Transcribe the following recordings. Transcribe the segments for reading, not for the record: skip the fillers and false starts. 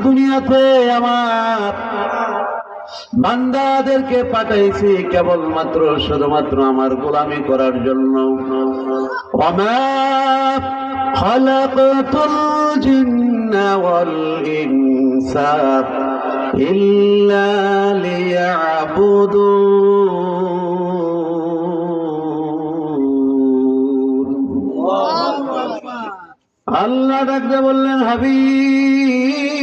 দুনিয়াতে আমার বান্দাদেরকে পাঠাইছি কেবলমাত্র শুধুমাত্র আমার গোলামি করার জন্য। ওয়ামা খালাকাতুল জিন্না ওয়াল ইনসা ইল্লা লিয়াবুদুন। আল্লাহ ডাকতে বললেন, হাবিব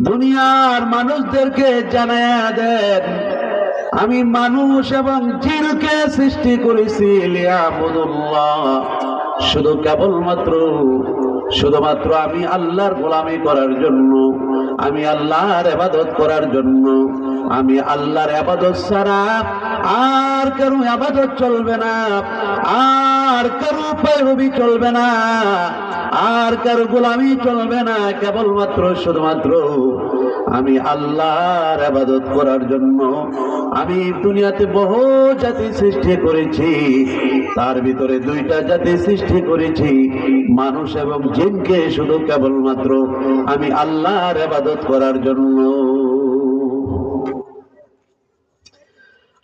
দুনিয়ার মানুষদেরকে জানায়া দেন আমি মানুষ এবং জিনকে সৃষ্টি করেছি লিয়াবুদুল্লাহ, শুধুমাত্র আমি আল্লাহর গোলামি করার জন্য, আমি আল্লাহর ইবাদত করার জন্য। আমি আল্লাহর ইবাদত ছাড়া আর কারো ইবাদত চলবে না, আর কারো পয়রবি চলবে না, আর কারো গোলামি চলবে না। কেবলমাত্র শুধুমাত্র আমি আল্লাহর ইবাদত করার জন্য আমি দুনিয়াতে বহু জাতি সৃষ্টি করেছি। তার ভিতরে দুইটা জাতি সৃষ্টি করেছি, মানুষ এবং জিনকে, শুধু কেবলমাত্র আমি আল্লাহর ইবাদত করার জন্য।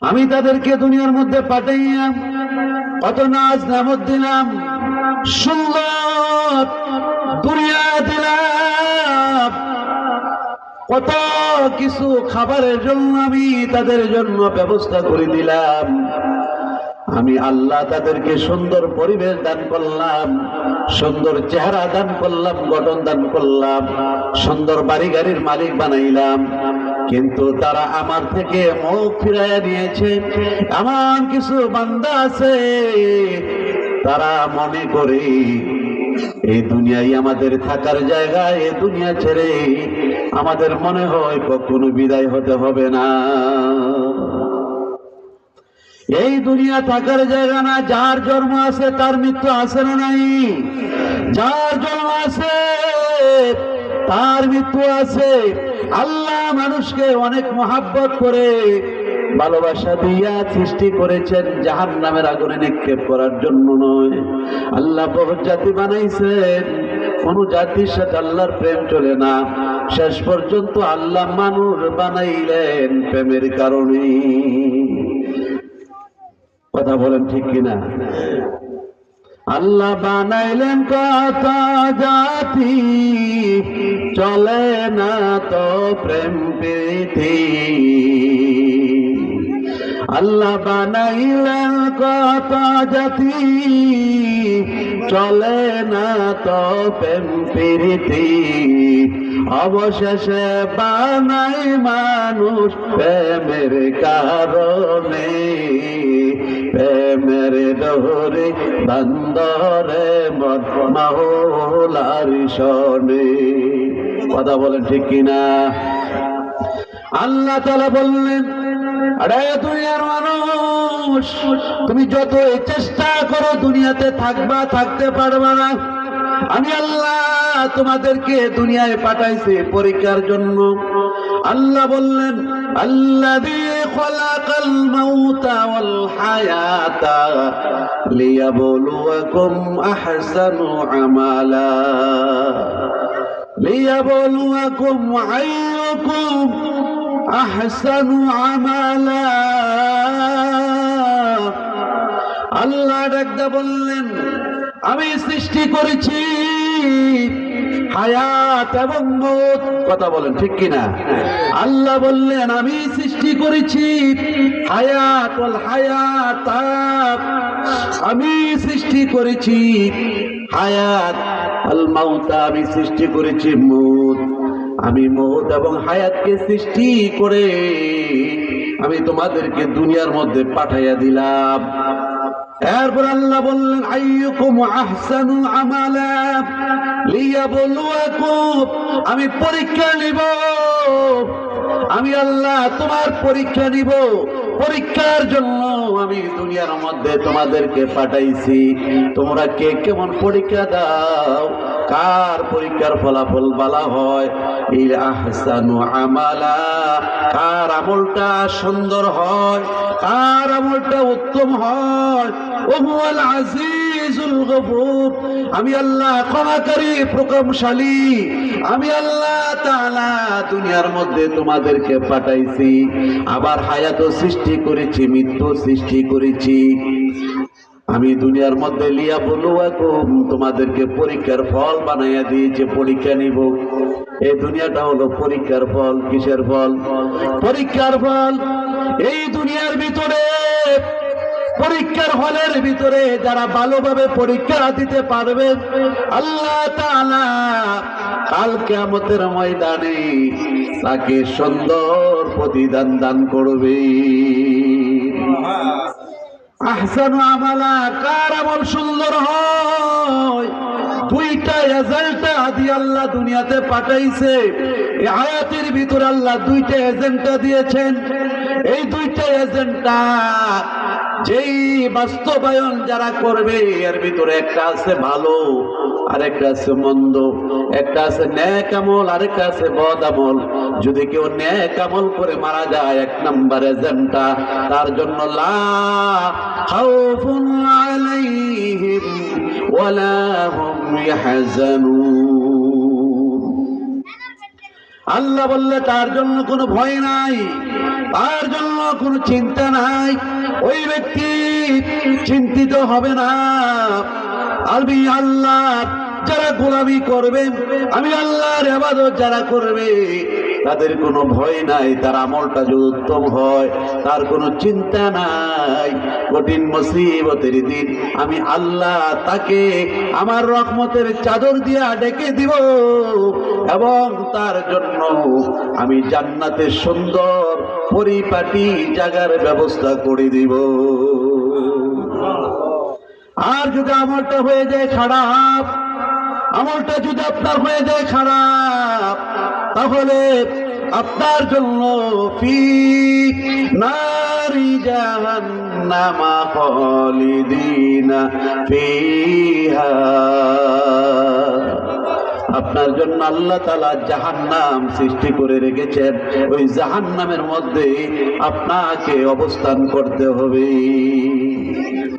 আমি তাদেরকে দুনিয়ার মধ্যে পাঠাইয়া কত নাজ নেয়ামত দিলাম, সুন্দর দুনিয়া দিলাম, কত কিছু খাবারের জন্য আমি তাদের জন্য ব্যবস্থা করে দিলাম। আমি আল্লাহ তাদেরকে সুন্দর পরিবেশ দান করলাম, সুন্দর চেহারা দান করলাম, গঠন দান করলাম, সুন্দর বাড়ি গাড়ির মালিক বানাইলাম। কিন্তু তারা আমার থেকে মুখ ফিরাইয়া নিয়েছে। এমন কিছু বান্দা আছে তারা মনে করে এই দুনিয়ায় আমাদের থাকার জায়গা, এই দুনিয়া ছেড়ে আমাদের মনে হয় কখনো বিদায় হতে হবে না। এই দুনিয়া থাকার জায়গা না, যার জন্ম আছে তার মৃত্যু আছে না নাই? যার জন্ম আছে তার মৃত্যু আছে। আল্লাহ মানুষকে অনেক মহাব্বত করে ভালোবাসা দিয়া সৃষ্টি করেছেন জাহান্নামের আগুনে নিক্ষেপ করার জন্য নয়। আল্লাহ বহুত জাতি বানাইছেন, কোন জাতির সাথে আল্লাহর প্রেম চলে না। শেষ পর্যন্ত আল্লাহ মানুষ বানাইলেন প্রেমের কারণে। কথা বলেন ঠিক কিনা? আল্লাহ বানাইলেন কত জাতি, চলে না তো প্রেম প্রীতি। আল্লাহ বানাইলেন কত জাতি, চলে না তো প্রেম প্রীতি। অবশেষে বানাই মানুষ প্রেমের কারণে, প্রেমের ডোরে বন্দরে মাওলার শনে। কথা বলেন ঠিক কিনা? আল্লাহ তাআলা বললেন, আরে দুনিয়ার মানুষ, তুমি যতই চেষ্টা করো দুনিয়াতে থাকতে পারবা না। আমি আল্লাহ তোমাদেরকে দুনিয়ায় পাঠাইছি পরীক্ষার জন্য। আল্লাহ বললেন, আল্লাযী খালাকাল মাউতা ওয়াল হায়াতা লিয়াবলুয়াকুম আহসানু আমালা, লিয়াবলুয়াকুম আইয়ুকুম আহসানু আমালা। আল্লাহ ডাকতে বললেন, আমি সৃষ্টি করেছি হায়াত এবং মওত। কথা বলেন ঠিক কিনা? আল্লাহ বললেন, আমি সৃষ্টি করেছি হায়াত ওয়াল হায়াত, আমি সৃষ্টি করেছি হায়াত, আল মাউত আমি সৃষ্টি করেছি মওত। আমি মওত এবং হায়াতকে সৃষ্টি করে আমি তোমাদেরকে দুনিয়ার মধ্যে পাঠাইয়া দিলাম। এরপর আল্লাহ বললেন, আইয়ুকুম আহসানু আমালা লিয়াবলুয়াকুম, আমি পরীক্ষা নিব। আমি আল্লাহ তোমার পরীক্ষা নিব। পরীক্ষার জন্য আমি দুনিয়ার মধ্যে তোমাদেরকে পাঠাইছি। তোমরা কে কেমন পরীক্ষা দাও, কার পরীক্ষার ফলাফল ভালো হয়, ইল আহসানু আমালা, কার আমলটা সুন্দর হয়, কার আমলটা উত্তম হয়, ওহুয়াল আজিজ আজিজুল গফুর, আমি আল্লাহ ক্ষমাকারী প্রকমশালী, আমি আল্লাহ তাআলা দুনিয়ার মধ্যে তোমাদেরকে পাঠাইছি, আবার হায়াত সৃষ্টি করেছি, মৃত্যু সৃষ্টি করেছি। আমি দুনিয়ার মধ্যে লিয়া বলুয়াকুম, তোমাদেরকে পরীক্ষার ফল বানাইয়া দিয়েছে, পরীক্ষা নিব। এই দুনিয়াটা হলো পরীক্ষার ফল। কিসের ফল? পরীক্ষার ফল। এই দুনিয়ার ভিতরে, পরীক্ষার হলের ভিতরে যারা ভালোভাবে পরীক্ষা দিতে পারবে, আল্লাহ তাআলা কাল কিয়ামতের ময়দানে তাকে সুন্দর প্রতিদান দান করবে। আহসানু আমালা, কার আমল সুন্দর হয়? দুইটা এজেন্ডা দিয়ে আল্লাহ দুনিয়াতে পাঠাইছে। এই আয়াতের ভিতরে আল্লাহ দুইটা এজেন্ডা দিয়েছেন। এই দুইটা এজেন্ডা যেই বাস্তবায়ন যারা করবে, এর ভিতরে একটা আছে ভালো আর একটা আছে মন্দ, একটা আছে নেক আমল আর একটা আছে বদ আমল। যদি কেউ নেক আমল করে মারা যায়, এক নাম্বার এজেন্ডা তার জন্য লা খাউফুন আলাইহিম ওয়ালা হুম ইয়াহজানুন। আল্লাহ বললে তার জন্য কোনো ভয় নাই, তার জন্য কোনো চিন্তা নাই, ওই ব্যক্তি চিন্তিত হবে না। আমি আল্লাহ যারা গোলামি করবে, আমি আল্লাহর ইবাদত যারা করবে, তাদের কোনো ভয় নাই। তার আমলটা যদি উত্তম হয়, তার কোনো চিন্তা নাই। কঠিন মুসিবতের দিন আমি আল্লাহ তাকে আমার রহমতের চাদর দিয়া ডেকে দিব, এবং তার জন্য আমি জান্নাতে সুন্দর পরিপাটি জায়গার ব্যবস্থা করে দিব। আর যদি আমলটা হয়ে যায় খারাপ, আমলটা যদি আপনার হয়ে যায় খারাপ, তাহলে আপনার জন্য ফি নারি জাহান্নাম খালিদিনা ফিহা, আপনার জন্য আল্লাহ তাআলা জাহান্নাম সৃষ্টি করে রেখেছেন। ওই জাহান্নামের মধ্যে আপনাকে অবস্থান করতে হবে।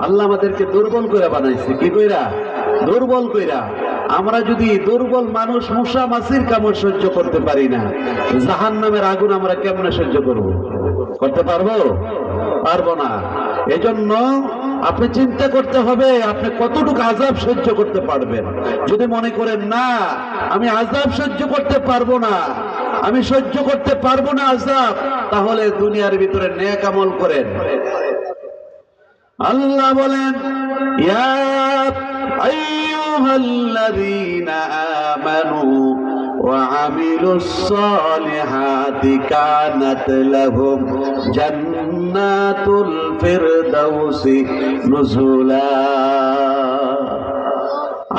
আল্লাহ আমাদেরকে দুর্বল করে বানাইছে। কি কইরা? দুর্বল কইরা। আমরা যদি দুর্বল মানুষ মশা মাছির কামড় সহ্য করতে পারি না, জাহান্নামের আগুন আমরা কেমনে সহ্য করব? করতে পারবো? পারবো না। এজন্য আপনি চিন্তা করতে হবে আপনি কতটুকু আযাব সহ্য করতে পারবেন। যদি মনে করেন না আমি আযাব সহ্য করতে পারবো না, আমি সহ্য করতে পারবো না আযাব, তাহলে দুনিয়ার ভিতরে নেক আমল করেন। আল্লাহ বলেন, ইয়া আইয়ুহাল্লাযীনা আমানু ওয়া আমিলুস সালিহাতি কানাত লাহুম জান্নাতুল ফিরদাউসি নুজুলা।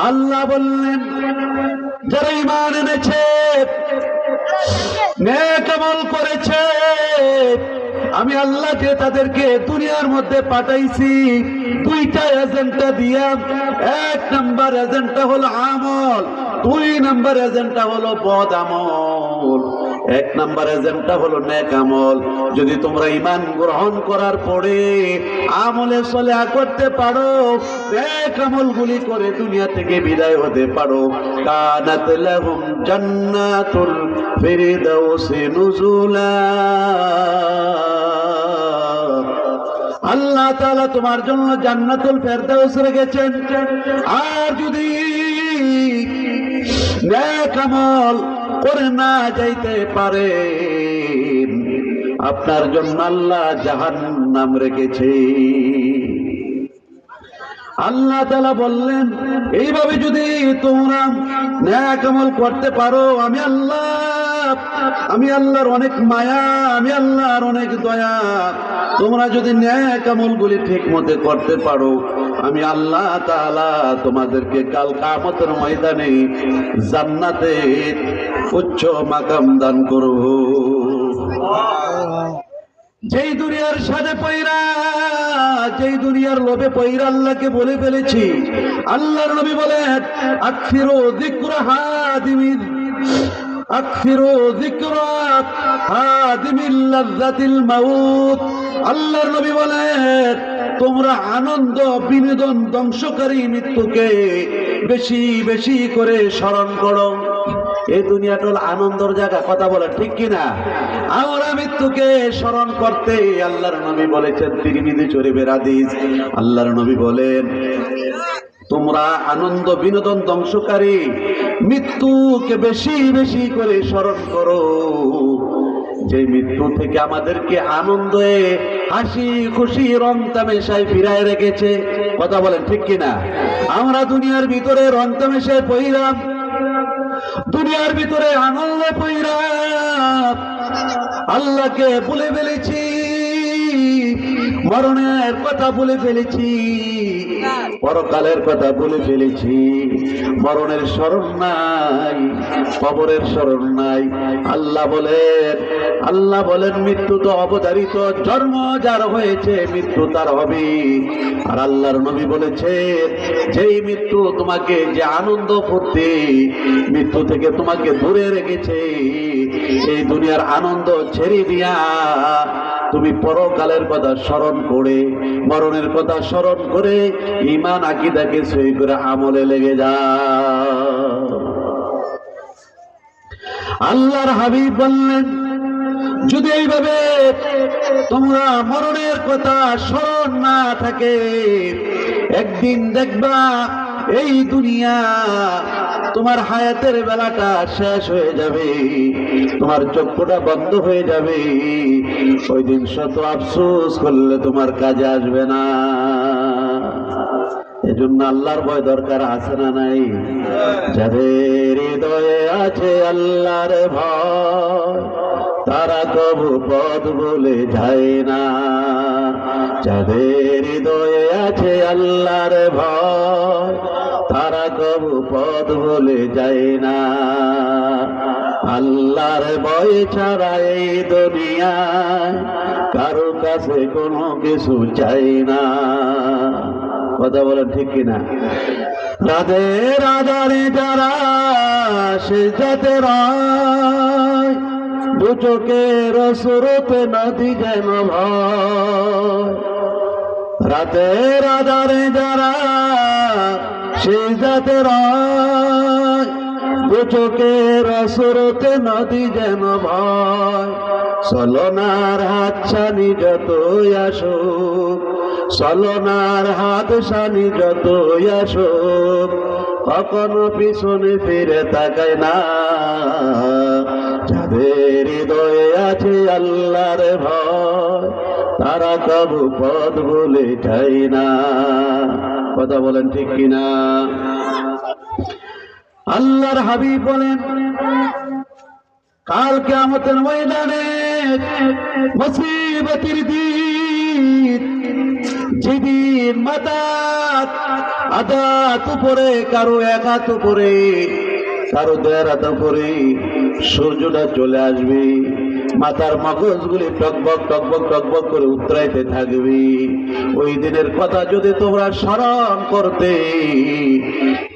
আল্লাহ বললেন, যারা ঈমান এনেছে, নেক আমল করেছে, আমি আল্লাহ যে তাদেরকে দুনিয়ার মধ্যে পাঠাইছি দুইটা এজেন্ডা দিয়া। এক নাম্বার এজেন্ডা হলো আমল, দুই নাম্বার এজেন্ডা হলো বদ আমল। এক নাম্বার এজেন্ডা হলো নেক আমল। যদি তোমরা ঈমান গ্রহণ করার পরে আমলে সলেহা করতে পারো, নেক আমলগুলি করে দুনিয়া থেকে বিদায় হতে পারো, কানাত লাহুম জান্নাতুল ফিরদাউসি নুজুলা। আল্লাহ তাআলা তোমার জন্য জান্নাতুল ফেরদাউস রেখেছেন। আর যদি নেক আমল করে না যাইতে পারে, আপনার জন্য আল্লাহ জাহান্নাম রেখেছে। আল্লাহ তাআলা বললেন, এইভাবে যদি তোমরা নেক আমল করতে পারো, আমি আল্লাহর অনেক মায়া, আমি আল্লাহর অনেক দয়া। তোমরা যদি নেক আমলগুলি ঠিক মতো করতে পারো, আমি আল্লাহ তাআলা তোমাদেরকে কাল কিয়ামতের ময়দানে জান্নাতে উচ্চ মাকাম দান করব। যেই দুনিয়ার সাথে পয়রা, যেই দুনিয়ার লোভে পয়রা আল্লাহকে বলে ফেলেছি, আল্লাহর নবী বলেন, আকসিরু যিকরা হাদিমিল, আকসিরু যিকরা হাদিমিল লাযযাতিল মাউত। আল্লাহর নবী বলেন, তোমরা আনন্দ বিনোদন ধ্বংসকারী মৃত্যুকে বেশি বেশি করে স্মরণ করো। এই দুনিয়াটা হল আনন্দের জায়গা, কথা বলে ঠিক কিনা? আমরা মৃত্যুকে স্মরণ করতে আল্লাহর নবী বলেছেন, তিরমিজি শরীফের হাদিস, আল্লাহর নবী বলেন, তোমরা আনন্দ বিনোদন ধ্বংসকারী মৃত্যুকে বেশি বেশি করে স্মরণ করো, যে মৃত্যু থেকে আমাদেরকে আনন্দে হাসি খুশি রং তামেশায় ফিরায় রেখেছে। কথা বলেন ঠিক কিনা? আমরা দুনিয়ার ভিতরে রং তামেশায় পইরাম, দুনিয়ার ভিতরে আনন্দে পইরাম, আল্লাহকে ভুলে ফেলেছি, মরণের কথা ভুলে ফেলেছি, পরকালের কথা ভুলে ফেলেছি, মরণের স্মরণ নাই, কবরের স্মরণ নাই। আল্লাহ বলেন মৃত্যু তো অবধারিত, জন্ম যার হয়েছে মৃত্যু তার হবে। আর আল্লাহর নবী বলেছেন, যেই মৃত্যু তোমাকে, যে আনন্দ ফুর্তি মৃত্যু থেকে তোমাকে দূরে রেখেছে, এই দুনিয়ার আনন্দ ছেড়ে দিয়া তুমি পরকালের কথা স্মরণ করে, মরণের কথা স্মরণ করে ঈমান আকীদাকে সহি করে আমলে লেগে যাও। আল্লাহর হাবিব বললেন, যদি এইভাবে তোমরা মরণের কথা স্মরণ না থাকে, একদিন দেখবা এই দুনিয়া তোমার হায়াতের বেলাটা শেষ হয়ে যাবে, তোমার চক্ষুটা বন্ধ হয়ে যাবে, ওই দিন শত আফসোস করলে তোমার কাজে আসবে না। এজন্য আল্লাহর ভয় দরকার, আছে না নাই? যাদের হৃদয়ে আছে আল্লাহর ভয়, তারা কবু পথ ভুলে যায় না। যাদের হৃদয়ে আছে আল্লাহর ভয়, তারা কবু পথ ভুলে যায় না। আল্লাহর ভয় ছাড়া এই দুনিয়ায় কারো কাছে কোনো কিছু চাই না। কথা বলেন ঠিক কিনা? রাতের আধারে যারা সিজদাতে রয়, দু চোখের স্রোতে নদী যেন ভয়। রাতের আধারে যারা সিজদাতে রয়, দু চোখের স্রোতে নদী যেন ভয়। চলনার হাত ছানি যতই আসুক, চলনার হাত ছানি যতই আসুক, কখনো পিছনে ফিরে তাকায় না। যাদের হৃদয়ে আছে আল্লাহর ভয়, তারা কবু পথ ভুলে যায় না। কথা বলেন ঠিক কিনা? আল্লাহর হাবিব বলেন, কাল কিয়ামতের ময়দানে মুসিবতের দিন, যেদিন মাথা আদাত উপরে, কারো এক হাত উপরে, কারো দেড় হাত উপরে সূর্যটা চলে আসবে, মাথার মগজগুলি টকবক টকবক টকবক করে উতরাইতে থাকবে। ওই দিনের কথা যদি তোমরা স্মরণ করতে,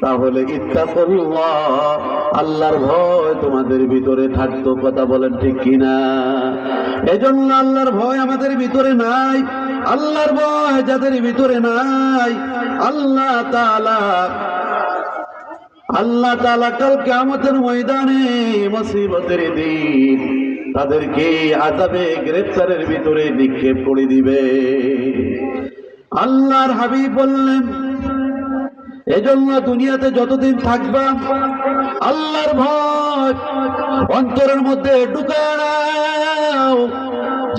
তাহলে ইত্তাকুল্লাহ, আল্লাহর ভয় তোমাদের ভিতরে থাকতো। কথা বলেন ঠিক কিনা? এজন্য আল্লাহর ভয় আমাদের ভিতরে নাই। আল্লাহর ভয় যাদের ভিতরে নাই, আল্লাহ তাআলা কাল কিয়ামতের ময়দানে মুসিবতের দিন তাদেরকে আযাবে গ্রেফতারের ভিতরে নিক্ষেপ করে দিবে। আল্লাহর হাবিব বললেন, এজন্য দুনিয়াতে যতদিন থাকবা আল্লাহর ভয় অন্তরের মধ্যে ঢুকায় নাও।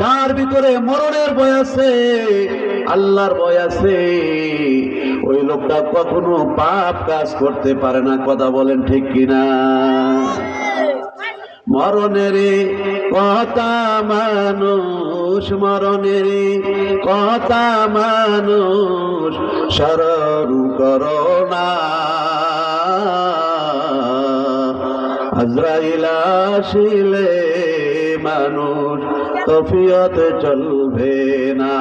যার ভিতরে মরণের ভয় আছে, আল্লাহর ভয় আছে, ওই লোকটা কখনো পাপ কাজ করতে পারে না। কথা বলেন ঠিক কিনা? মরণের কথা মানুষ, মরণের কথা মানুষ স্মরণ করো না। আজরাইল আসিলে মানুষ তফিয়তে চলবে না।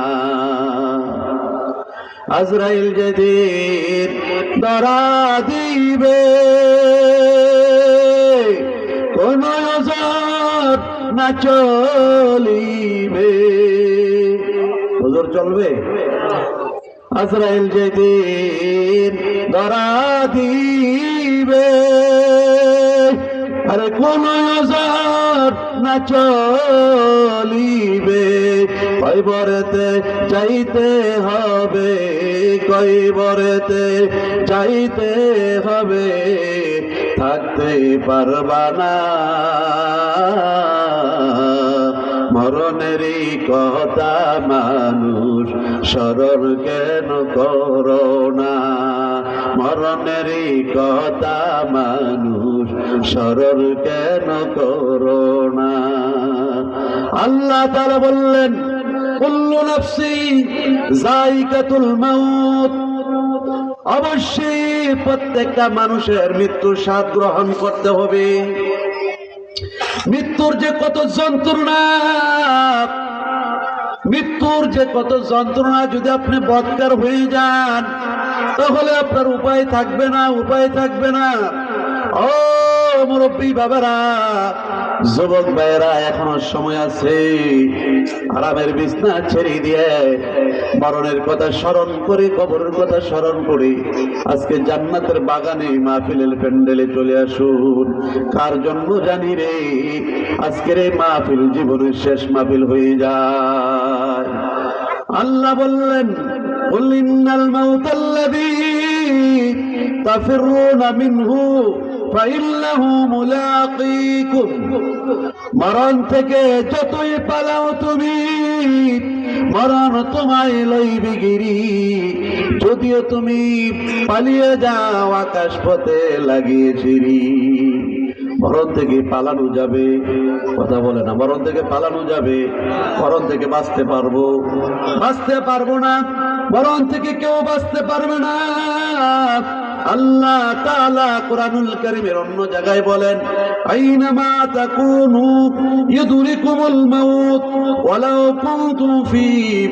আজরাইল যেদিন ধরা দিবে, কোন ওজর না চলিবে। ওজর চলবে? আজরাইল যেদিন ধরা দিবে, আরে কোন ওজার না চলিবে, কয়বরেতে যাইতে হবে, কয়বরেতে যাইতে হবে, থাকতে পারবা না। মরণেরই কথা মানুষ স্মরণ কেন করো না, মরণেরই কথা মানুষ স্মরণ কেন করো না। আল্লাহ তাআলা বললেন, কুল্লু নাফসি যায়িকাতুল মাউত, অবশ্যই প্রত্যেকটা মানুষের মৃত্যুর স্বাদ গ্রহণ করতে হবে। মৃত্যুর যে কত যন্ত্রণা, মৃত্যুর যে কত যন্ত্রণা, যদি আপনি বদকার হয়ে যান তাহলে আপনার উপায় থাকবে না, উপায় থাকবে না। ও মুরব্বী বাবারা, যুবক ভাইয়েরা, এখনো সময় আছে। আরামের বিছনা ছেড়ে দিয়ে মরণের কথা স্মরণ করে, কবরের কথা স্মরণ করে আজকে জান্নাতের বাগানে মাহফিলের প্যান্ডেলে চলে আসুন। কার জন্য জানি রে, আজকের এই মাহফিল জীবনের শেষ মাহফিল হয়ে যায়। আল্লাহ বললেন, কুল ইন্নাল মাউতাল্লাযী তাফিরুনা মিনহু ফাইন্নাহু মুলাকীকুম, মরণ থেকে যতই পালাও তুমি, মরণ তোমায় লইবে গিরি। যদিও তুমি পালিয়ে যাও আকাশ পথে লাগিয়ে ছিরি, মরণ থেকে পালানো যাবে, কথা বলে না, মরণ থেকে পালানো যাবে, মরণ থেকে বাঁচতে পারবো? বাঁচতে পারবো না, মরণ থেকে কেউ বাঁচতে পারবে না। আল্লাহ তাআলা কুরআনুল কারীমের অন্য জায়গায় বলেন, আইনামা তাকুনু ইউদরিকুমুল মাউত ওয়ালাউ কুনতুম ফি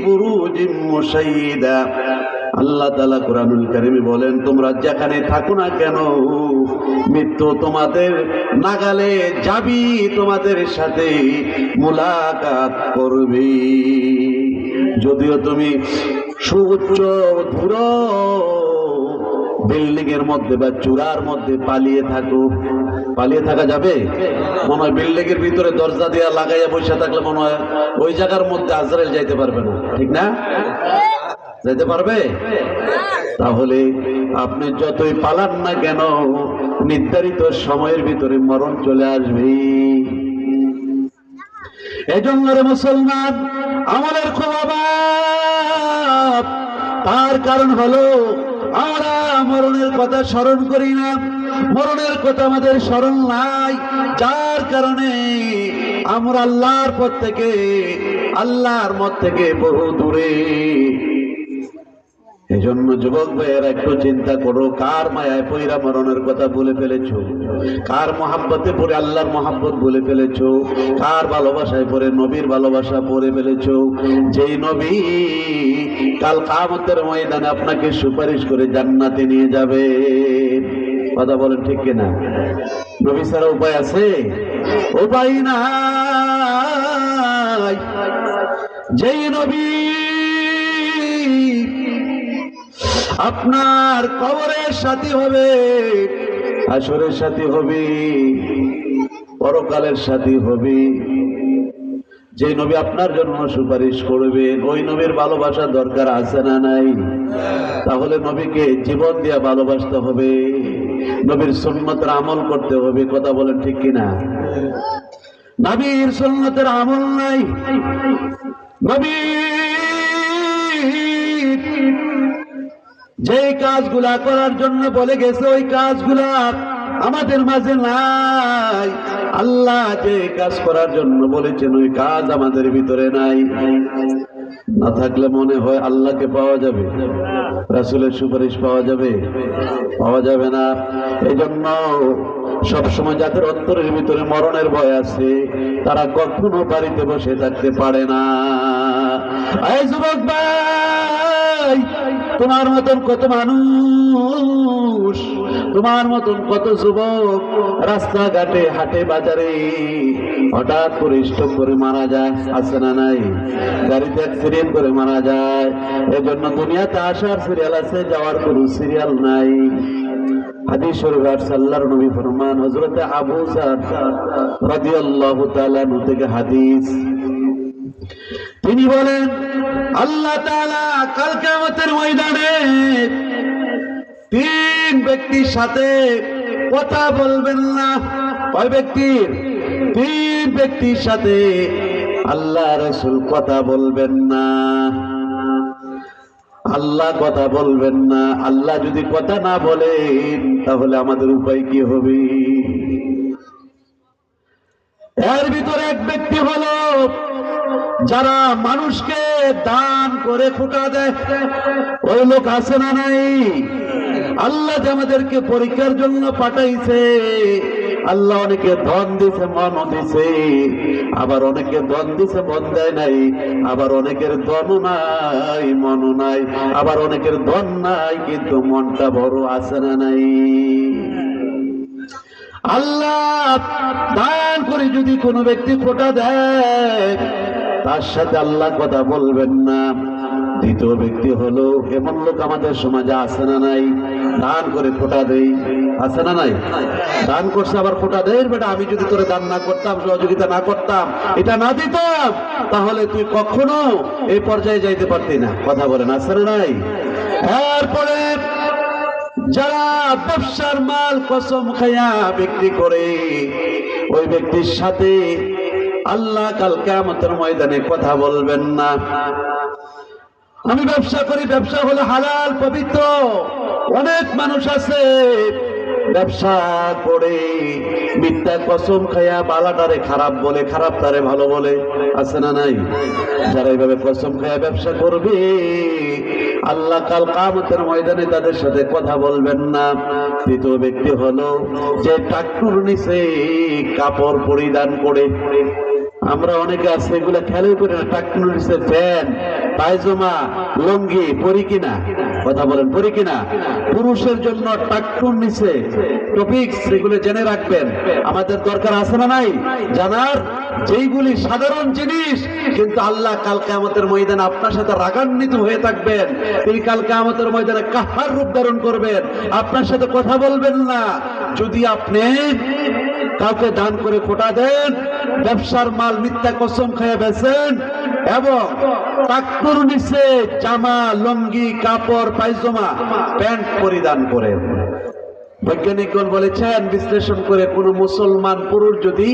বুরুজিম মুশাইয়্যিদা। আল্লাহ তাআলা কুরআনুল কারীমে বলেন, তোমরা যেখানে থাকো না কেন, মৃত্যু তোমাদের নাগালে যাবি, তোমাদের সাথে মুলাকাত করবে। যদিও তুমি সুউচ্চ ধুর বিল্ডিং এর মধ্যে বা চূড়ার মধ্যে পালিয়ে থাকো, পালিয়ে থাকা যাবে? মনে হয় বিল্ডিং এর ভিতরে দরজা দিয়া লাগাইয়া বসে থাকলে মনে হয় ওই জায়গার মধ্যে আজরাইল যাইতে পারবে না, ঠিক না? যাইতে পারবে? তাহলে আপনি যতই পালান না কেন, নির্ধারিত সময়ের ভিতরে মরণ চলে আসবে। এজন্য রে মুসলমান, আমাদের খুব অভাব। তার কারণ হলো আমরা মরণের কথা স্মরণ করি না, মরণের কথা আমাদের স্মরণ নাই, যার কারণে আমরা আল্লাহর পথ থেকে, আল্লাহর মত থেকে বহু দূরে। এজন্য যুবক ভাইয়েরা একটু চিন্তা করো, কার মায়ায় পইরা মরণের কথা বলে ফেলেছো, কার মহাব্বতে পড়ে আল্লাহর মহাব্বত বলে ফেলেছো, কার ভালোবাসায় পড়ে নবীর ভালোবাসা পড়ে ফেলেছো, যেই নবী কাল কিয়ামতের ময়দানে আপনাকে সুপারিশ করে জান্নাতে নিয়ে যাবে। কথা বলেন ঠিক কিনা? নবী ছাড়া উপায় আছে? উপায় নাই। যেই নবী আপনার কবরের সাথী হবে, হাসরের সাথী হবে, পরকালের সাথী হবে, যে নবী আপনার জন্য সুপারিশ করবেন, ওই নবীর ভালোবাসা দরকার আছে না নাই? তাহলে নবীকে জীবন দিয়ে ভালোবাসতে হবে, নবীর সুন্নতের আমল করতে হবে। কথা বলেন ঠিক কিনা? নবীর সুন্নতের আমল নাই, নবী যে কাজগুলা করার জন্য বলে গেছে ওই কাজগুলা আমাদের মাঝে নাই। আল্লাহ যে কাজ করার জন্য বলেছেন ওই কাজ আমাদের ভিতরে নাই। না থাকলে মনে হয় আল্লাহকে পাওয়া যাবে, রাসূলের সুপারিশ পাওয়া যাবে? পাওয়া যাবে না। এই জন্য সবসময় যাদের অন্তরের ভিতরে মরণের ভয় আছে, তারা কখনো বাড়িতে বসে থাকতে পারে না। এই যুবক ভাই, তোমার মতন কত মানুষ, তোমার মতন কত যুবক রাস্তাঘাটে হাটে বাজারে হঠাৎ করে স্ট্রোক করে মারা যায়, আছে না নাই? গাড়িতে অ্যাক্সিডেন্ট করে মারা যায়। এজন্য দুনিয়াতে আসার সিরিয়াল আছে, যাওয়ার কোনো সিরিয়াল নাই। হাদিস শরীফে আল্লাহর নবী ফরমান, হযরত আবু যার রাদিয়াল্লাহু তাআলা আনহু থেকে হাদিস, তিনি বলেন আল্লাহ তাআলা কাল কিয়ামতের ময়দানে তিন ব্যক্তির সাথে কথা বলবেন না। কয় ব্যক্তির? তিন ব্যক্তির সাথে আল্লাহ রাসূল কথা বলবেন না। আল্লাহ কথা বলবেন না। আল্লাহ যদি কথা না বলেন তাহলে আমাদের উপায় কি হবে? এর ভিতরে এক ব্যক্তি হলো যারা মানুষকে দান করে খোটা দেয়। ওই লোক আছে না নাই? আল্লাহ যে আমাদেরকে পরীক্ষার জন্য পাঠাইছে, আল্লাহ অনেকে ধন দিছে, মন দিছে, আবার অনেকে ধন দিছে, মন দেয় নাই, আবার অনেকের ধন নাই, মন নাই, আবার অনেকের ধন নাই কিন্তু মনটা বড়, আছে না নাই? আল্লাহ দান করে যদি কোনো ব্যক্তি খোটা দেয় তার সাথে আল্লাহ কথা বলবেন না। দ্বিতীয় ব্যক্তি হলো এমন লোক আমাদের সমাজে আছে না নাই? দান করে খোটা দেই, আছে না নাই? দান করছে আবার খোটা দেয়, বেটা আমি যদি তোরে দান না করতাম, সহযোগিতা না করতাম, এটা না দিতাম, তাহলে তুই কখনো এই পর্যায়ে যাইতে পারতি না। কথা বলেন, আছে না নাই? এরপরে যারা ব্যবসার মাল কসম খায়া বিক্রি করে, ওই ব্যক্তির সাথে আল্লাহ কাল কিয়ামতের ময়দানে কথা বলবেন না। আমি ব্যবসা করি, ব্যবসা হলো হালাল পবিত্র। অনেক মানুষ আছে ব্যবসা করে মিথ্যা কসম খায়া বালাটারে খারাপ বলে, খারাপ তারে ভালো বলে, আছে না নাই? যারা এইভাবে কসম খায়া ব্যবসা করবে আল্লাহ কাল কিয়ামতের ময়দানে তাদের সাথে কথা বলবেন না। তৃতীয় ব্যক্তি হলো যে টাকটুর নিচে কাপড় পরিধান করে। আমরা অনেকে আছে এগুলা খেয়ালই করি না, টাকটুর নিচে প্যান্ট, পায়জামা, লুঙ্গি পরি কিনা? কথা বলেন, পরি কিনা? পুরুষের জন্য টাকটুর নিচে টপিক্স, এগুলো জেনে রাখবেন, আমাদের দরকার আছে না নাই জানার? যেইগুলি সাধারণ জিনিস, কিন্তু আল্লাহ কাল কিয়ামতের ময়দানে আপনার সাথে রাগান্বিত হয়ে থাকবেন। তিনি কাল কিয়ামতের ময়দানে কাহার রূপ ধারণ করবেন, আপনার সাথে কথা বলবেন না। যদি আপনি কাউকে দান করে খোটা দেন, ব্যবসার মাল মিথ্যা কসম খেয়ে বেচেন এবং টাকটুর নিচে জামা, লুঙ্গি, কাপড়, পায়জামা, প্যান্ট পরিধান করেন, বৈজ্ঞানিকগণ বলেছেন বিশ্লেষণ করে, কোন মুসলমান পুরুষ যদি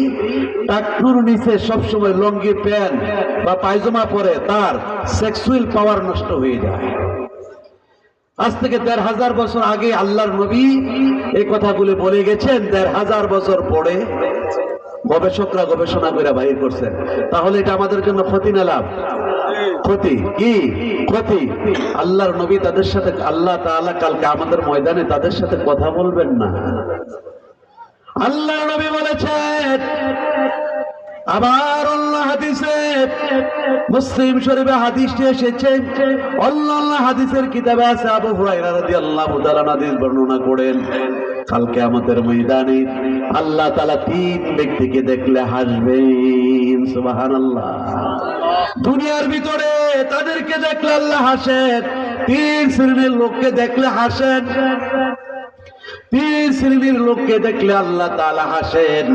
টাকটুর নিচে সবসময় লুঙ্গি, প্যান্ট বা পায়জামা পরে, তার সেক্সুয়াল পাওয়ার নষ্ট হয়ে যায়। আজ থেকে ১৫০০ বছর আগে আল্লাহর নবী এই কথাগুলো বলে গেছেন। ১৫০০ বছর পরে গবেষকরা গবেষণা করে বাহির করছেন। তাহলে এটা আমাদের জন্য ক্ষতি না লাভ? ক্ষতি। কি ক্ষতি? আল্লাহর নবী তাদের সাথে, আল্লাহ তাআলা কালকে আমাদের ময়দানে তাদের সাথে কথা বলবেন না। আল্লাহর নবী বলেছেন, আবার আল্লাহ হাদিসে, মুসলিম শরীফে হাদিসটি এসেছে, আল্লাহ হাদিসের কিতাবে আছে, আবু হুরায়রা রাদিয়াল্লাহু তাআলা হাদিস বর্ণনা করেন, কাল কিয়ামতের ময়দানে আল্লাহ তাআলা তিন ব্যক্তিকে দেখলে হাসবেন। সুবহানাল্লাহ। দুনিয়ার ভিতরে তাদেরকে দেখলে আল্লাহ হাসেন। তিন শ্রেণীর লোককে দেখলে হাসেন। তিন শ্রেণীর লোককে দেখলে আল্লাহ তাআলা হাসেন।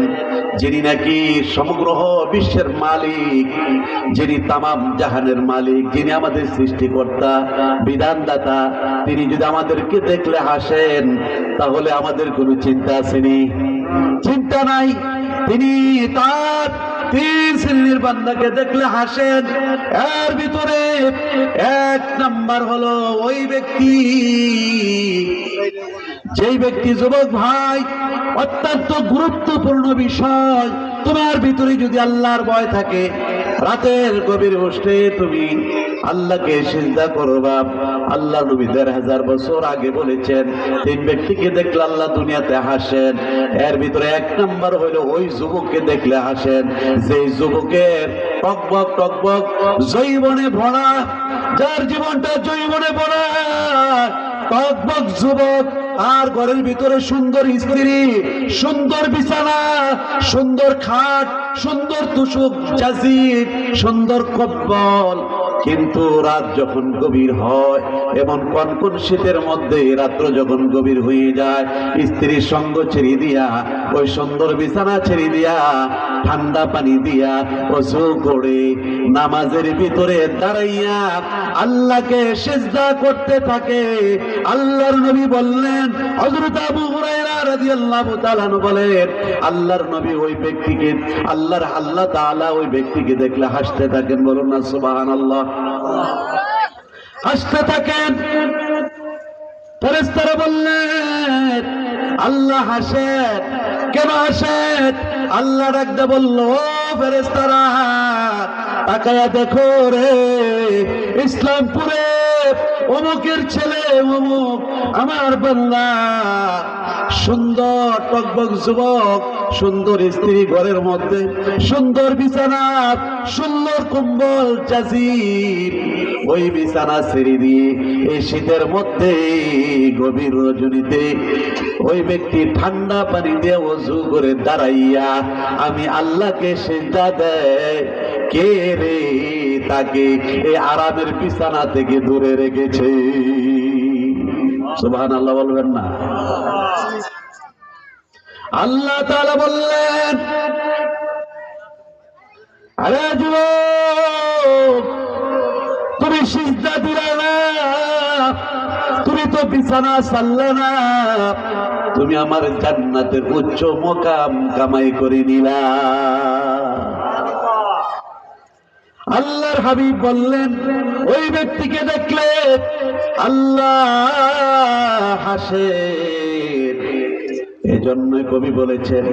যিনি নাকি সমগ্র বিশ্বের মালিক, যিনি তামাম জাহানের মালিক, যিনি আমাদের সৃষ্টিকর্তা, বিধানদাতা, তিনি যদি আমাদেরকে দেখলে হাসেন তাহলে আমাদের কোনো চিন্তা আসেনি? চিন্তা নাই। তিনি তার তিন শ্রেণীর বান্দাকে দেখলে হাসেন। এর ভিতরে এক নাম্বার হলো ওই ব্যক্তি, যেই ব্যক্তি, যুবক ভাই, অত্যন্ত গুরুত্বপূর্ণ বিষয়, তোমার ভিতরে যদি আল্লাহর ভয় থাকে, রাতের গভীর হোস্টে তুমি আল্লাহকে সিজদা করবা। আল্লাহ নবী ১৫০০ বছর আগে বলেছেন ৩ ব্যক্তিকে দেখলে আল্লাহ দুনিয়াতে হাসেন। এর ভিতরে ১ নাম্বার হইল ওই যুবককে দেখলে হাসেন যে যুবকের টকবক টকবক যৌবনে ভরা, যার জীবনটা যৌবনে ভরা, টকবক যুবক, আর ঘরের ভিতরে সুন্দর স্ত্রী, সুন্দর বিছানা, সুন্দর খাট, সুন্দর তুষক জাজির, সুন্দর কম্বল। কিন্তু রাত যখন গভীর হয় এবং কনকন শীতের মধ্যে রাত্র যখন গভীর হয়ে যায়, স্ত্রীর সঙ্গ ছেড়ে দিয়া, ওই সুন্দর বিছানা ছেড়ে দিয়া, ঠান্ডা পানি দিয়া ওযু করে নামাজের ভিতরে দাঁড়াইয়া আল্লাহকে সিজদা করতে থাকে। আল্লাহর নবী বললেন, হযরত আবু হুরায়রা রাদিয়াল্লাহু তাআলা আনহু বলেন, আল্লাহর নবী ওই ব্যক্তিকে, আল্লাহ তাআলা ওই ব্যক্তিকে দেখলে হাসতে থাকেন। বলুন না সুবহানাল্লাহ। হাসতে থাকেন। ফেরেশতারা বললেন, আল্লাহ হাসেন কেন? হাসেন? আল্লাহ ডাকতে বলল, ও ফেরেশতারা তাকায়া দেখো রে, ইসলামপুরে অমুকের ছেলে অমুক আমার বান্দা, সুন্দর টকবক যুবক, সুন্দর স্ত্রী ঘরের মধ্যে, সুন্দর বিছানা, সুন্দর কম্বল চাজির, ওই বিছানা ছেড়ে দিয়ে এই শীতের মধ্যে গভীর রজনীতে ওই ব্যক্তি ঠান্ডা পানি দিয়ে ওযু করে দাঁড়াইয়া আমি আল্লাহকে সিজদা দেয়। কে রে তাকে এই আরামের বিছানা থেকে দূরে রেখেছে? সুবহানাল্লাহ বলবেন না? আল্লাহ তাআলা বললেন, আরে যুবক, তুমি সিজদা দিলে না, তুমি তো বিছানা ছাড়লে না, তুমি আমার জান্নাতের উচ্চ মোকাম কামাই করে নিলা। আল্লাহর হাবিব বললেন, ওই ব্যক্তিকে দেখলে আল্লাহ হাসেন। এজন্য কবি বলেছেন,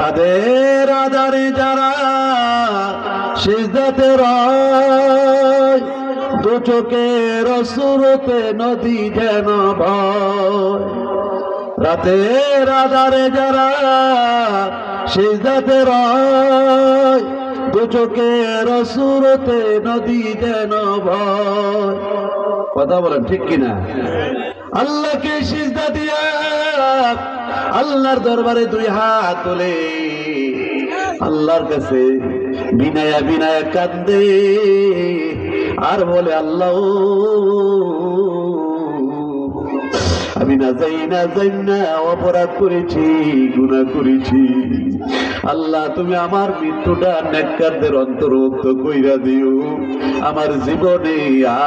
রাদের আধারে যারা সিজদাতে রয়, দু চোখের সুরতে নদী যেন ভয়। রাতের আধারে যারা সিজদাতে রয়, দু চোখের সুরতে নদী যেন ভয়। কথা বলেন ঠিক কিনা? আল্লাহকে সিজদা দিয়া আল্লাহর দরবারে 2 হাত তুলে আল্লাহর কাছে বিনায়া বিনায়া কান্দে আর বলে, আল্লাহ আমি না যাই না অপরাধ করেছি, গুনাহ করেছি। আল্লাহ তুমি আমার মৃত্যুটা নেককারদের অন্তর্ভুক্ত কইরা দিও, আমার জীবনে